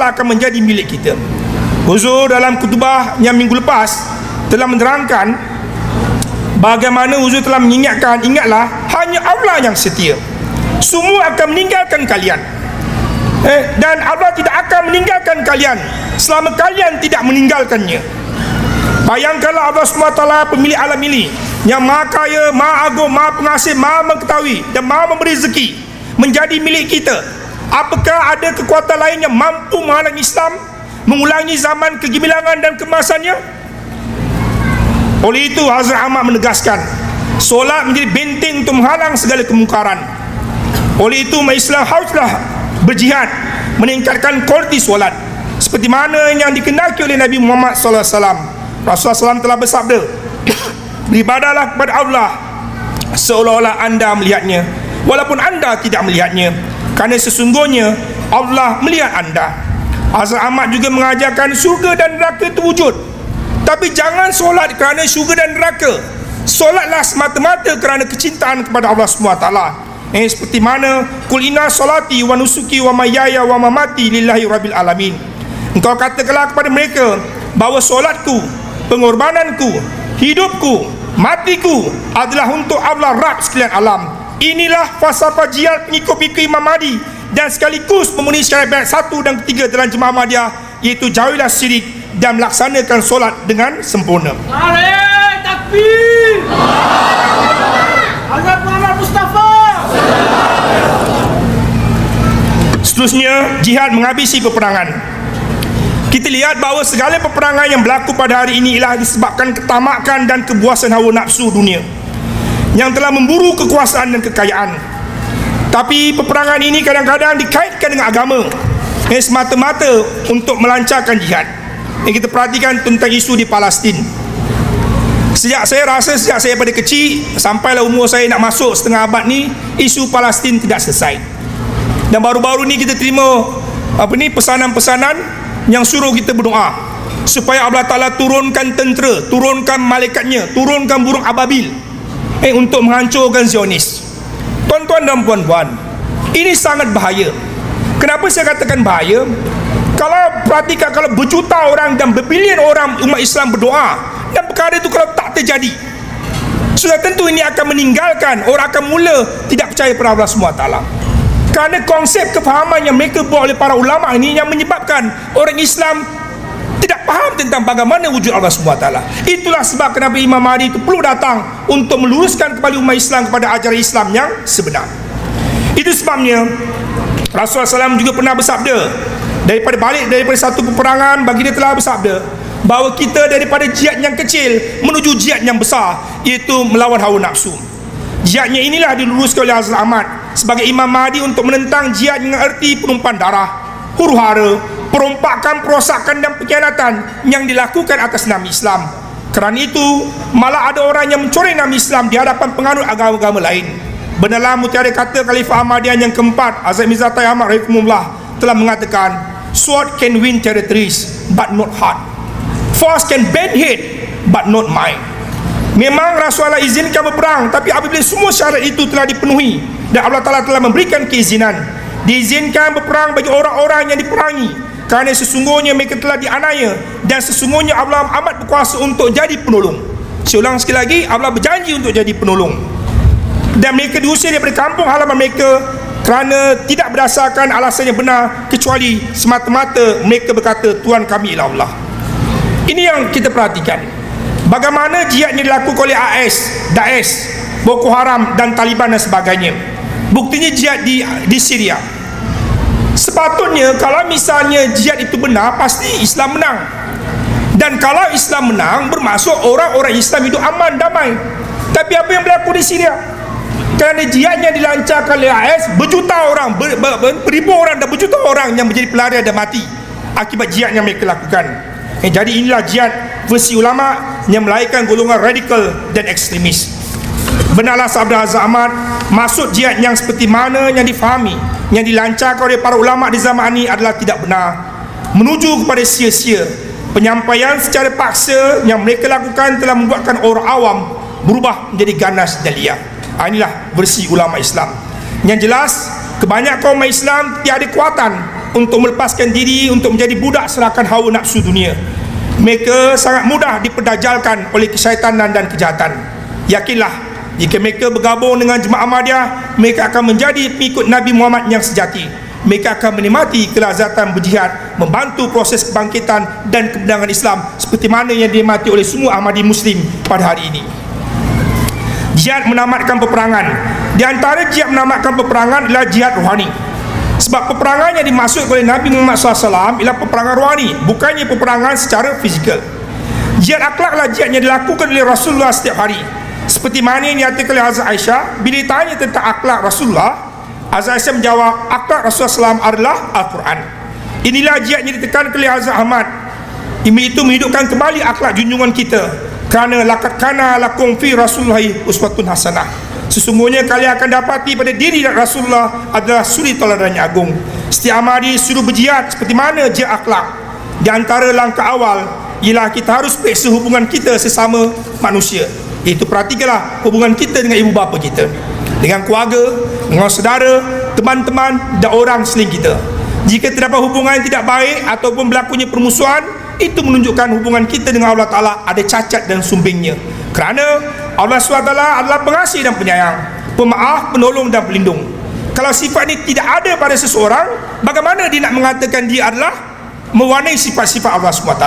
akan menjadi milik kita. Huzur dalam khutbah yang minggu lepas telah menerangkan bagaimana Huzur telah mengingatkan, ingatlah hanya Allah yang setia. Semua akan meninggalkan kalian, dan Allah tidak akan meninggalkan kalian selama kalian tidak meninggalkannya. Bayangkanlah Allah SWT, pemilik alam ini, yang maha kaya, maha agung, maha pengasih, maha mengetahui dan maha memberi rezeki, menjadi milik kita. Apakah ada kekuatan lain yang mampu menghalang Islam, mengulangi zaman kegemilangan dan kemasannya? Oleh itu Hazrat Ahmad menegaskan, solat menjadi benteng untuk menghalang segala kemungkaran. Oleh itu umat Islam haruslah berjihad meningkatkan kualiti solat, seperti mana yang dikendaki oleh Nabi Muhammad SAW. Rasulullah SAW telah bersabda, beribadahlah kepada Allah seolah-olah anda melihatnya, walaupun anda tidak melihatnya, kerana sesungguhnya Allah melihat anda. Hazrat Ahmad juga mengajarkan syurga dan neraka itu wujud, tapi jangan solat kerana syurga dan neraka. Solatlah semata-mata kerana kecintaan kepada Allah SWT. Seperti mana kul inna salati wa nusuki wa mahyaya wa mamati lillahi rabbil alamin. Engkau katakanlah kepada mereka bahawa solatku, pengorbananku, hidupku, matiku adalah untuk Allah Rabb sekalian alam. Inilah falsafah jihad pengikut-pengikut Imam Mahdi, dan sekaligus memenuhi syarat 1 dan 3 dalam Jemaah Ahmadiyah, iaitu jauhilah syirik dan melaksanakan solat dengan sempurna. Narai takbir. Hazrat Muhammad Mustafa. Seterusnya, jihad menghabisi peperangan. Kita lihat bahawa segala peperangan yang berlaku pada hari ini ialah disebabkan ketamakan dan kepuasan hawa nafsu dunia yang telah memburu kekuasaan dan kekayaan. Tapi peperangan ini kadang-kadang dikaitkan dengan agama, semata-mata untuk melancarkan jihad. Yang kita perhatikan tentang isu di Palestin. Sejak saya pada kecil sampailah umur saya nak masuk setengah abad ni, isu Palestin tidak selesai. Dan baru-baru ni kita terima pesanan-pesanan yang suruh kita berdoa supaya Allah Ta'ala turunkan tentera, turunkan malaikatnya, turunkan burung ababil untuk menghancurkan Zionis. Tuan-tuan dan puan-puan, ini sangat bahaya. Kenapa saya katakan bahaya? Kalau perhatikan, kalau berjuta orang dan berbilion orang umat Islam berdoa dan perkara itu kalau tak terjadi, sudah tentu ini akan meninggalkan, orang akan mula tidak percaya pada Allah SWT. Kerana konsep kefahaman yang mereka buat oleh para ulama ini yang menyebabkan orang Islam tidak faham tentang bagaimana wujud Allah SWT. Itulah sebab kenapa Imam Mahdi itu perlu datang untuk meluruskan kembali umat Islam kepada ajaran Islam yang sebenar. Itu sebabnya Rasulullah SAW juga pernah bersabda, daripada satu peperangan baginda telah bersabda bahawa kita daripada jihad yang kecil menuju jihad yang besar, iaitu melawan hawa nafsu. Jihadnya inilah diluruskan oleh Hazrat Ahmad sebagai Imam Mahdi untuk menentang jihad dengan erti penumpang darah, huru-hara, perompakan, perosakan dan pengkhianatan yang dilakukan atas nama Islam. Kerana itu malah ada orang yang mencoreng nama Islam di hadapan penganut agama-agama lain. Benarlah mutiara kata Khalifah Ahmadiyah yang keempat, Hazrat Mirza Tahir Ahmad rahimahullah, telah mengatakan, sword can win territories but not heart, force can bend head but not mind. Memang Rasulullah izinkan berperang, tapi apabila semua syarat itu telah dipenuhi dan Allah Ta'ala telah memberikan keizinan, diizinkan berperang bagi orang-orang yang diperangi, kerana sesungguhnya mereka telah dianiaya dan sesungguhnya Allah amat berkuasa untuk jadi penolong. Saya ulang sekali lagi, Allah berjanji untuk jadi penolong. Dan mereka diusir daripada kampung halaman mereka kerana tidak berdasarkan alasan yang benar, kecuali semata-mata mereka berkata Tuhan kami ialah Allah. Ini yang kita perhatikan. Bagaimana jihad yang dilakukan oleh AS, Daesh, Boko Haram dan Taliban dan sebagainya. Buktinya jihad di Syria. Sepatutnya kalau misalnya jihad itu benar, pasti Islam menang. Dan kalau Islam menang, bermaksud orang-orang Islam hidup aman, damai. Tapi apa yang berlaku di Syria? Kerana jihadnya dilancarkan oleh AS, berjuta orang, beribu orang dan berjuta orang yang menjadi pelarian dan mati akibat jihad yang mereka lakukan. Jadi inilah jihad versi ulama yang melahirkan golongan radikal dan ekstremis. Benarlah sabda Hazrat Ahmad, maksud jihad yang seperti mana yang difahami, yang dilancarkan oleh para ulama di zaman ini adalah tidak benar, menuju kepada sia-sia. Penyampaian secara paksa yang mereka lakukan telah membuatkan orang awam berubah menjadi ganas dan liar. Inilah versi ulama Islam. Yang jelas, kebanyakan umat Islam tiada kekuatan untuk melepaskan diri untuk menjadi budak serahkan hawa nafsu dunia. Mereka sangat mudah diperdajalkan oleh kesyaitannan dan kejahatan. Yakinlah, jika mereka bergabung dengan Jemaah Ahmadiyah, mereka akan menjadi pengikut Nabi Muhammad yang sejati. Mereka akan menikmati kelazatan berjihad, membantu proses kebangkitan dan kemenangan Islam seperti mana yang dinikmati oleh semua Ahmadi Muslim pada hari ini. Jihad menamatkan peperangan. Di antara jihad menamatkan peperangan adalah jihad rohani. Sebab peperangan yang dimaksud oleh Nabi Muhammad SAW ialah peperangan rohani, bukannya peperangan secara fizikal. Jihad akhlaklah jihad yang dilakukan oleh Rasulullah setiap hari. Seperti mana yang dinyatakan oleh Hazrat Aisyah, bila ditanya tentang akhlak Rasulullah, Hazrat Aisyah menjawab, akhlak Rasulullah SAW adalah Al-Quran. Inilah jihad yang ditekankan oleh Hazrat Ahmad. Itu menghidupkan kembali akhlak junjungan kita. Kerana laqad kana lakum fi Rasulillahi uswatun hasanah. Sesungguhnya kalian akan dapati pada diri Rasulullah adalah suri teladan yang agung. Setiap Ahmadi suruh berjihad seperti mana jihad akhlak. Di antara langkah awal ialah kita harus periksa hubungan kita sesama manusia. Itu perhatikanlah hubungan kita dengan ibu bapa kita, dengan keluarga, dengan saudara, teman-teman dan orang sekeliling kita. Jika terdapat hubungan yang tidak baik ataupun berlakunya permusuhan, itu menunjukkan hubungan kita dengan Allah Ta'ala ada cacat dan sumbingnya. Kerana Allah SWT adalah pengasih dan penyayang, pemaaf, penolong dan pelindung. Kalau sifat ini tidak ada pada seseorang, bagaimana dia nak mengatakan dia adalah mewarnai sifat-sifat Allah SWT?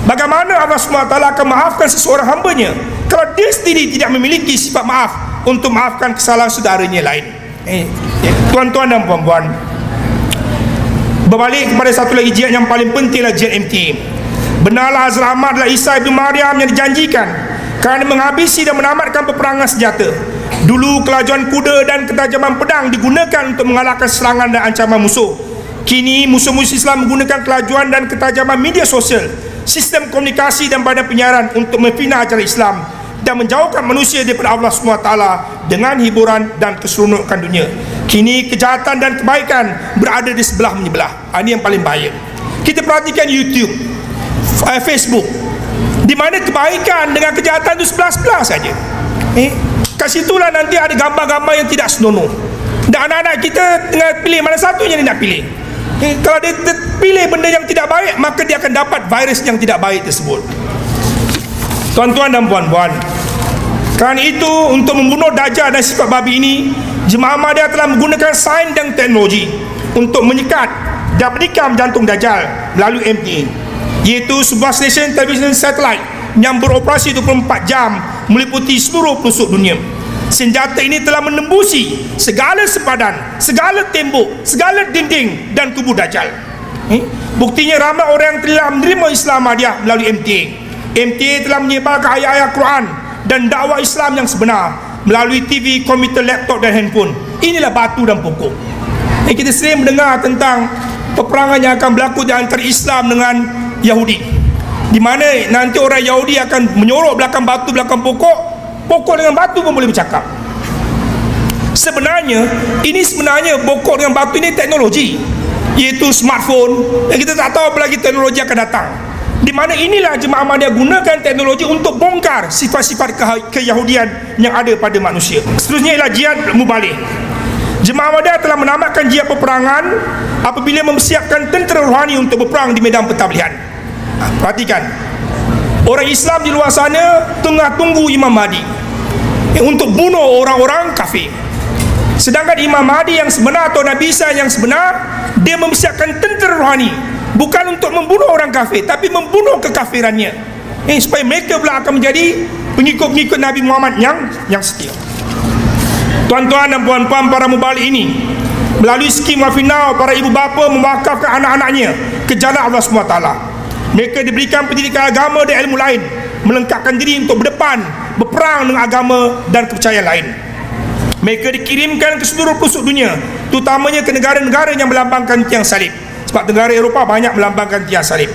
Bagaimana Allah SWT akan maafkan seseorang hambanya kalau dia sendiri tidak memiliki sifat maaf untuk maafkan kesalahan saudaranya lain? Tuan-tuan dan puan-puan, berbalik kepada satu lagi jihad yang paling penting adalah jihad MTA. Benarlah Hazrat Ahmad adalah Isa ibn Maryam yang dijanjikan kerana menghabisi dan menamatkan peperangan senjata. Dulu kelajuan kuda dan ketajaman pedang digunakan untuk mengalahkan serangan dan ancaman musuh. Kini musuh-musuh Islam menggunakan kelajuan dan ketajaman media sosial, sistem komunikasi dan badan penyiaran untuk memfitnah ajaran Islam dan menjauhkan manusia daripada Allah SWT dengan hiburan dan keseronokan dunia. Kini kejahatan dan kebaikan berada di sebelah menyebelah. Ini yang paling bahaya. Kita perhatikan YouTube, Facebook, di mana kebaikan dengan kejahatan itu sebelah-sebelah saja. Kat situlah nanti ada gambar-gambar yang tidak senonoh. Dan anak-anak kita tengah pilih mana satu yang dia nak pilih. Kalau dia pilih benda yang tidak baik, maka dia akan dapat virus yang tidak baik tersebut. Tuan-tuan dan puan-puan, kerana itu untuk membunuh Dajjal dan sifat babi ini, Jemaah Ahmadiyah telah menggunakan sains dan teknologi untuk menyekat dan menikam jantung Dajjal melalui MTA, iaitu sebuah stesen televisyen satelit yang beroperasi 24 jam meliputi seluruh pelosok dunia. Senjata ini telah menembusi segala sempadan, segala tembok, segala dinding dan kubu Dajjal. Buktinya ramai orang yang telah menerima Islam Ahmadiyah melalui MTA. MTA telah menyebarkan ayat-ayat Quran dan dakwah Islam yang sebenar melalui TV, komputer, laptop dan handphone. Inilah batu dan pokok. Kita sering mendengar tentang peperangan yang akan berlaku di antara Islam dengan Yahudi, di mana nanti orang Yahudi akan menyorok belakang batu, belakang pokok. Pokok dengan batu pun boleh bercakap. Sebenarnya pokok dengan batu ini teknologi, iaitu smartphone, dan kita tak tahu apa lagi teknologi akan datang. Di mana inilah Jemaah Ahmadiyah gunakan teknologi untuk bongkar sifat-sifat keyahudian yang ada pada manusia. Seterusnya ialah jihad mubalik. Jemaah Ahmadiyah telah menamatkan jihad peperangan apabila mempersiapkan tentera rohani untuk berperang di medan pentadbiran. Perhatikan, orang Islam di luar sana tengah tunggu Imam Mahdi untuk bunuh orang-orang kafir. Sedangkan Imam Mahdi yang sebenar atau Nabi Isa yang sebenar, dia mempersiapkan tentera rohani bukan untuk membunuh orang kafir, tapi membunuh kekafirannya, supaya mereka pula akan menjadi pengikut-pengikut Nabi Muhammad yang setia. Tuan-tuan dan puan-puan, para mubalik ini melalui skim Wafinau, para ibu bapa mewakafkan anak-anaknya ke jalan Allah SWT. Mereka diberikan pendidikan agama dan ilmu lain, melengkapkan diri untuk berdepan berperang dengan agama dan kepercayaan lain. Mereka dikirimkan ke seluruh pelosok dunia, terutamanya ke negara-negara yang melambangkan tiang salib, sebab negara Eropah banyak melambangkan tiang salib.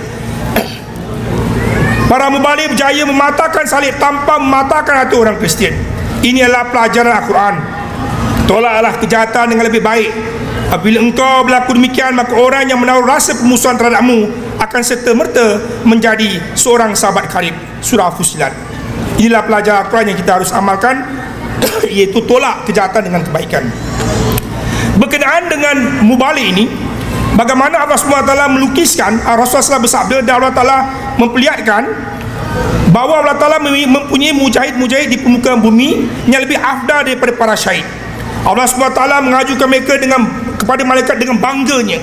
Para mubalik berjaya mematahkan salib tanpa mematahkan hati orang Kristian. Ini adalah pelajaran Al-Quran. Tolaklah kejahatan dengan lebih baik. Apabila engkau berlaku demikian, maka orang yang menaruh rasa permusuhan terhadapmu akan serta-merta menjadi seorang sahabat karib. Surah Fussilat. Inilah pelajaran Al-Quran yang kita harus amalkan, iaitu tolak kejahatan dengan kebaikan. Berkenaan dengan mubalik ini, Bagaimana Allah SWT melukiskan, Rasulullah SAW bersabda dan Allah Ta'ala memperlihatkan bahawa Allah Ta'ala mempunyai mujahid-mujahid di permukaan bumi yang lebih afdal daripada para syahid. Allah SWT mengajukan mereka kepada malaikat dengan bangganya.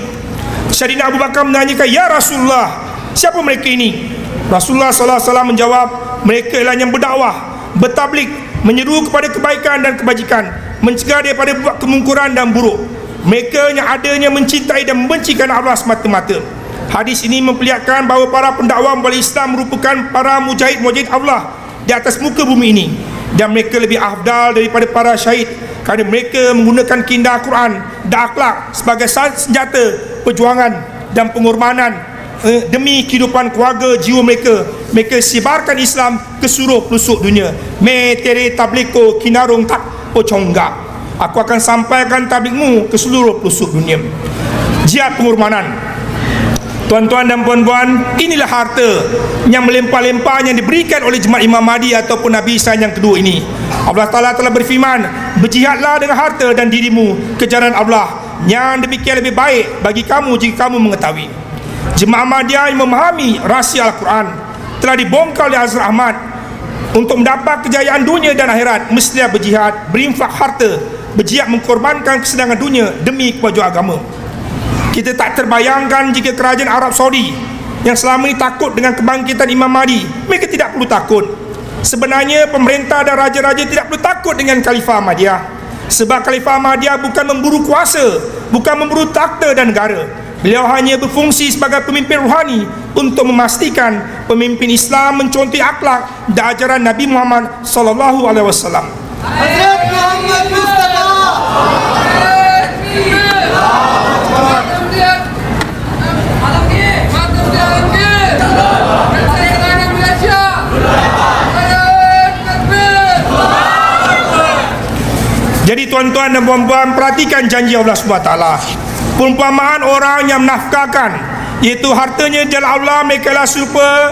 Sayyidina Abu Bakar menanyakan, "Ya Rasulullah, siapa mereka ini?" Rasulullah SAW menjawab, "Mereka ialah yang berdakwah, bertablik, menyeru kepada kebaikan dan kebajikan, mencegah daripada buat kemungkaran dan buruk. Mereka yang adanya mencintai dan membencikan Allah semata-mata." Hadis ini memperlihatkan bahawa para pendakwa membawa Islam merupakan para mujahid-mujahid Allah di atas muka bumi ini, dan mereka lebih afdal daripada para syahid kerana mereka menggunakan keindahan Quran dan akhlak sebagai senjata perjuangan dan pengorbanan demi kehidupan keluarga jiwa mereka. Mereka sebarkan Islam ke seluruh pelosok dunia. Me tere tabliko kinarung tak pocongga. Aku akan sampaikan tablikmu ke seluruh pelosok dunia. Jihad pengorbanan. Tuan-tuan dan puan-puan, inilah harta yang melimpah-limpah yang diberikan oleh Jemaat Imam Mahdi ataupun Nabi Isa yang kedua ini. Allah Ta'ala telah berfirman, "Berjihadlah dengan harta dan dirimu ke jalan Allah, yang demikian lebih baik bagi kamu jika kamu mengetahui." Jemaah Ahmadiyah yang memahami rahsia Al-Quran telah dibongkar oleh Hazrat Ahmad. Untuk mendapat kejayaan dunia dan akhirat, mestilah berjihad, berinfak harta, berjihad mengkorbankan kesenangan dunia demi kemajuan agama. Kita tak terbayangkan jika kerajaan Arab Saudi yang selama ini takut dengan kebangkitan Imam Mahdi, mereka tidak perlu takut. Sebenarnya pemerintah dan raja-raja tidak perlu takut dengan Khalifah Ahmadiyah, sebab Khalifah Ahmadiyah bukan memburu kuasa, bukan memburu takhta dan negara. Beliau hanya berfungsi sebagai pemimpin rohani untuk memastikan pemimpin Islam mencontohi akhlak dan ajaran Nabi Muhammad sallallahu alaihi wasallam. Hazrat Muhammad Mustafa. Jadi tuan-tuan dan puan-puan, perhatikan janji Allah SWT. Perumpamaan orang yang menafkahkan, iaitu hartanya jalan Allah, mereka lah serupa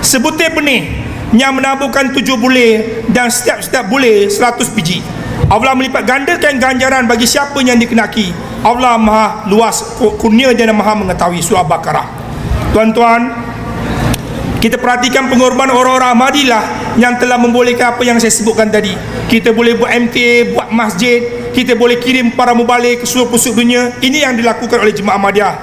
sebutir benih yang menaburkan 7 bulir dan setiap bulir 100 biji. Allah melipat gandakan ganjaran bagi siapa yang dikenaki. Allah maha luas kurnia dan maha mengetahui. Surah Baqarah. Tuan-tuan, kita perhatikan pengorbanan orang-orang Ahmadilah yang telah membolehkan apa yang saya sebutkan tadi. Kita boleh buat MTA, buat masjid, kita boleh kirim para mubalik ke seluruh pelosok dunia. Ini yang dilakukan oleh Jemaah Ahmadiyah.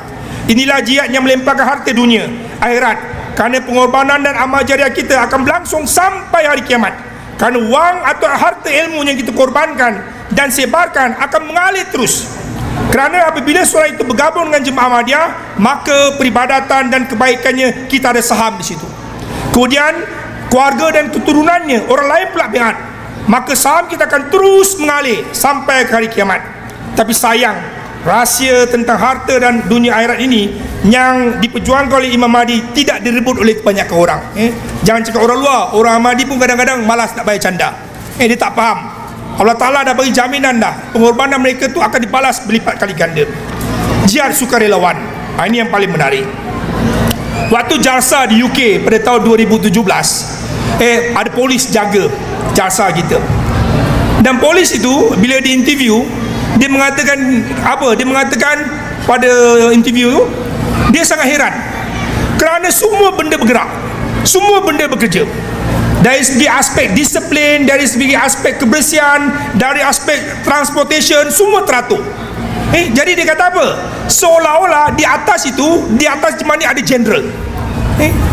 Inilah jihad yang melimpahkan harta dunia, akhirat. Kerana pengorbanan dan amal jariah kita akan berlangsung sampai hari kiamat. Kerana wang atau harta ilmu yang kita korbankan dan sebarkan akan mengalir terus. Kerana apabila seorang itu bergabung dengan Jemaah Ahmadiyah, maka peribadatan dan kebaikannya kita ada saham di situ. Kemudian keluarga dan keturunannya orang lain pula biat, maka saham kita akan terus mengalir sampai ke hari kiamat. Tapi sayang, rahsia tentang harta dan dunia akhirat ini yang diperjuangkan oleh Imam Mahdi tidak direbut oleh kebanyakan orang. Jangan cakap orang luar, orang Ahmadi pun kadang-kadang malas nak bayar canda. Dia tak faham. Allah Ta'ala dah bagi jaminan dah, pengorbanan mereka tu akan dibalas berlipat kali ganda. Jihad sukarelawan. Ini yang paling menarik. Waktu jalsa di UK pada tahun 2017, ada polis jaga jalsa kita. Dan polis itu bila diinterview, dia mengatakan apa? Dia mengatakan pada interview tu, dia sangat heran kerana semua benda bergerak, semua benda bekerja. Dari segi aspek disiplin, dari segi aspek kebersihan, dari aspek transportation, semua teratur. Jadi dia kata apa? Seolah-olah di atas itu, di atas Jemaah ni ada general.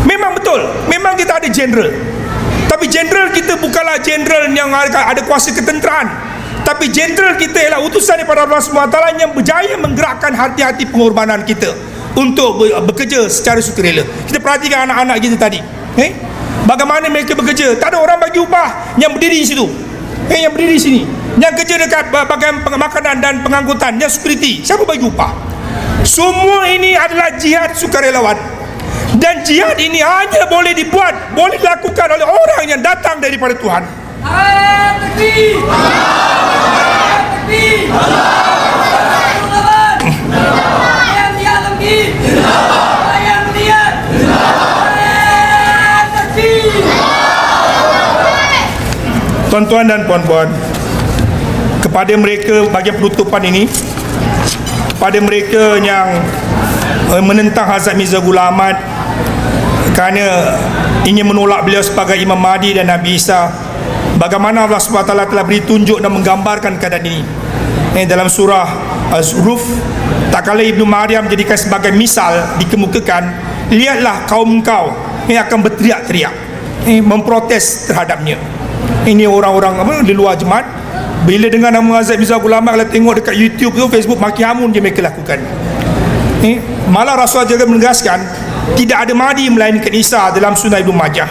Memang betul, memang kita ada general. Tapi general kita bukanlah general yang ada kuasa ketenteraan. Tapi general kita ialah utusan daripada Allah SWT yang berjaya menggerakkan hati-hati pengorbanan kita untuk bekerja secara sukarela. Kita perhatikan anak-anak kita tadi. Bagaimana mereka bekerja? Tak ada orang bagi upah yang berdiri di situ. Yang berdiri di sini, yang kerja dekat bahagian makanan dan pengangkutan, yang security, siapa bagi upah? Semua ini adalah jihad sukarelawan. Dan jihad ini hanya boleh dibuat, boleh dilakukan oleh orang yang datang daripada Tuhan. Takbir! Takbir! Tuan-tuan dan puan-puan, kepada mereka bagian penutupan ini, kepada mereka yang menentang Hazrat Mirza Ghulam Ahmad kerana ingin menolak beliau sebagai Imam Mahdi dan Nabi Isa. Bagaimana Allah SWT telah beri tunjuk dan menggambarkan keadaan ini dalam surah Az-Zukhruf. Tak kala Ibnu Maryam jadikan sebagai misal dikemukakan, lihatlah kaum kau yang akan berteriak-teriak memprotes terhadapnya. Ini orang-orang di luar jemaat bila dengar nama Hazrat Mirza Ghulam Ahmad, kalau tengok dekat YouTube tu, Facebook, maki hamun je mereka lakukan. Malah Rasulullah juga menegaskan tidak ada Mahdi melainkan Isa dalam Sunan Ibnu Majah.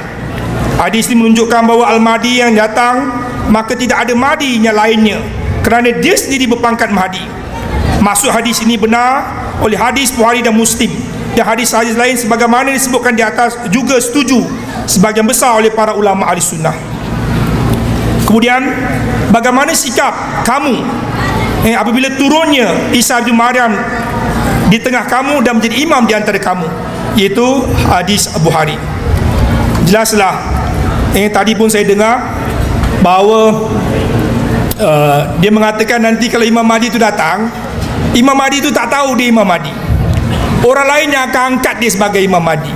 Hadis ini menunjukkan bahawa Al-Mahdi yang datang, maka tidak ada Mahdi yang lainnya kerana dia sendiri berpangkat Mahdi. Maksud hadis ini benar oleh hadis Bukhari dan Muslim, dan hadis-hadis lain sebagaimana disebutkan di atas juga setuju sebagian besar oleh para ulama ahli sunnah. Kemudian bagaimana sikap kamu apabila turunnya Isa bin Maryam di tengah kamu dan menjadi imam di antara kamu, iaitu hadis Bukhari. Jelaslah tadi pun saya dengar bahawa dia mengatakan nanti kalau Imam Mahdi itu datang, Imam Mahdi itu tak tahu dia Imam Mahdi, orang lain yang akan angkat dia sebagai Imam Mahdi.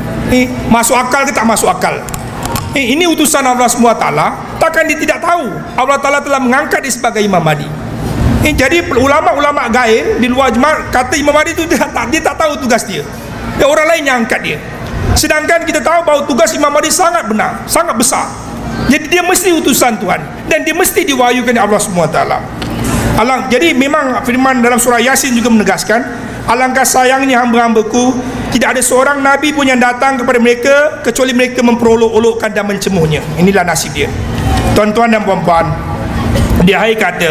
Masuk akal ke tak masuk akal? Ini utusan Allah SWT, takkan dia tidak tahu Allah Ta'ala telah mengangkat dia sebagai Imam Mahdi. Jadi ulama-ulama gair di luar jemaah kata Imam Mahdi itu dia tak tahu tugas dia, orang lain yang angkat dia. Sedangkan kita tahu bahawa tugas Imam Mahdi sangat benar, sangat besar. Jadi dia mesti utusan Tuhan dan dia mesti diwahyukan oleh Allah SWT. Jadi memang firman dalam surah Yasin juga menegaskan, alangkah sayangnya hamba-hambaku, tidak ada seorang Nabi pun yang datang kepada mereka kecuali mereka memperolok-olokkan dan mencemuhnya. Inilah nasib dia. Tuan-tuan dan puan-puan, di akhir kata,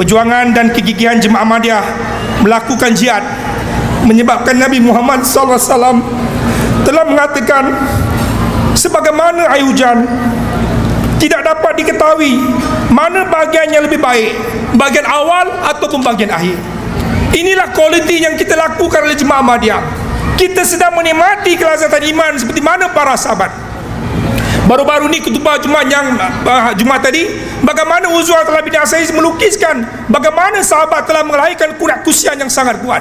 perjuangan dan kegigihan Jemaah Ahmadiyah melakukan jihad menyebabkan Nabi Muhammad SAW telah mengatakan, sebagaimana air hujan tidak dapat diketahui mana bahagian yang lebih baik, bahagian awal ataupun bahagian akhir. Inilah kualiti yang kita lakukan oleh Jemaah Ahmadiyah. Kita sedang menikmati kelazatan iman seperti mana para sahabat. Baru-baru ni khutbah Jumaat yang Jumaat tadi, bagaimana Uzwah telah bin Asais melukiskan bagaimana sahabat telah melahirkan kuat kusian yang sangat kuat.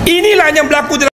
Inilah yang berlaku dalam